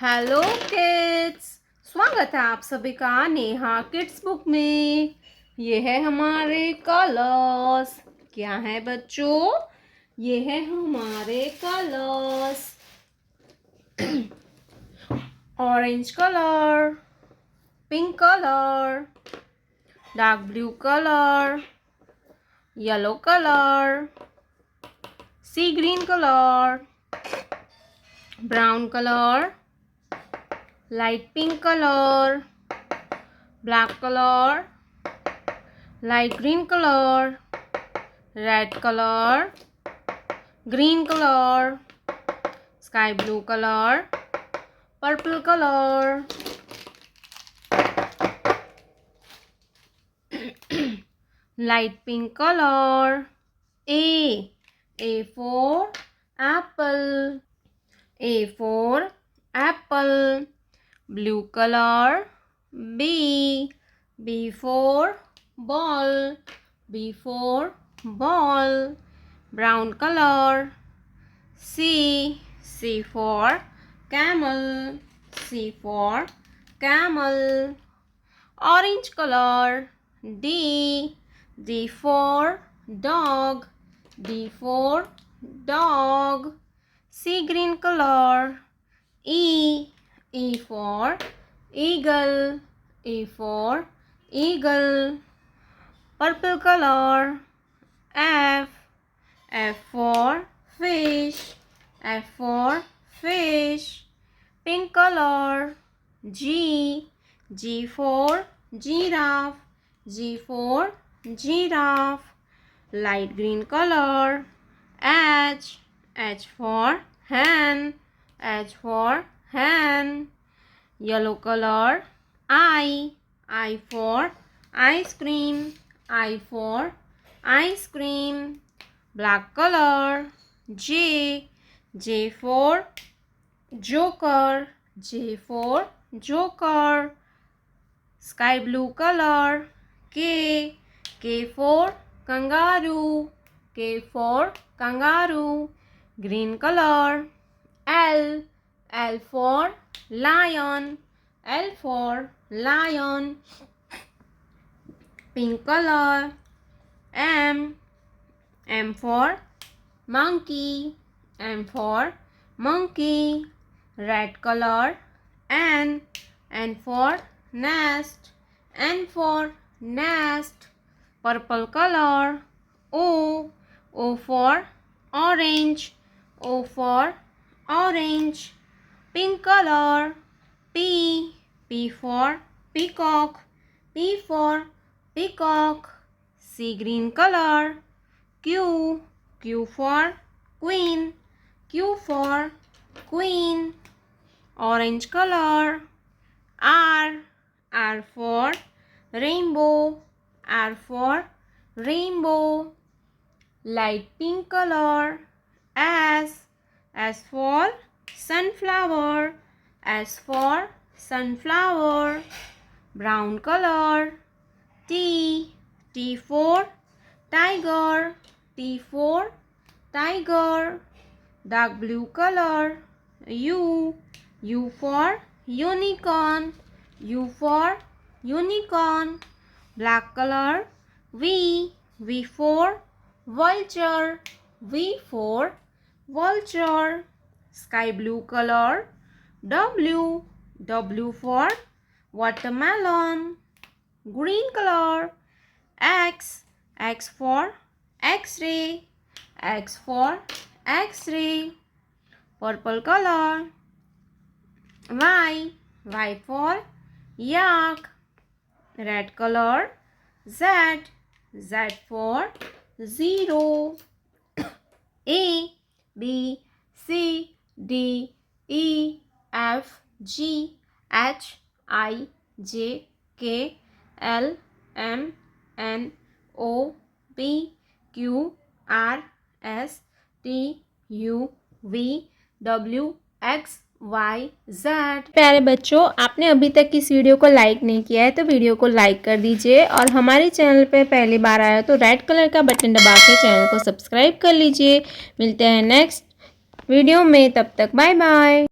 Hello kids, स्वागत है आप सभी का नेहा किड्स बुक में। ये है हमारे कलर्स। क्या है बच्चों? ये है हमारे colours. Orange colour, pink colour, dark blue colour, yellow colour, sea green colour, brown colour, light pink color, black color, light green color, red color, green color, sky blue color, purple color, light pink color. A for apple. A for apple. Blue color. B for ball. B for ball. Brown color. C for camel. C for camel. Orange color. D for dog. D for dog. Sea green color. E for eagle. E for eagle. Purple color. F for fish. F for fish. Pink color. G for giraffe. G for giraffe. Light green color. H for hen. H for hen. Yellow color. I for ice cream. I for ice cream. Black color. J for joker. J for joker. Sky blue color. K for kangaroo. K for kangaroo. Green color. L for lion. L for lion. Pink color. M for monkey. M for monkey. Red color. N for nest. N for nest. Purple color. O for orange. O for orange. Pink color. P for peacock. P for peacock. Sea green color. Q for queen. Q for queen. Orange color. R for rainbow. R for rainbow. Light pink color. S for sunflower. S for sunflower. Brown color. T for tiger. T for tiger. Dark blue color. U for unicorn. U for unicorn. Black color. V for vulture. V for vulture. Sky blue color. W for watermelon. Green color. X for X-ray. X for X-ray. Purple color. Y for yak. Red color. Z for zero. A B C D E F G H I J K L M N O P Q R S T U V W X Y Z। प्यारे बच्चों, आपने अभी तक इस video को like नहीं किया है तो वीडियो को लाइक कर दीजिए और हमारे चैनल पे पहली बार आया तो रेड कलर का बटन दबा के चैनल को सब्सक्राइब कर लीजिए। मिलते हैं नेक्स्ट वीडियो में, तब तक बाय बाय।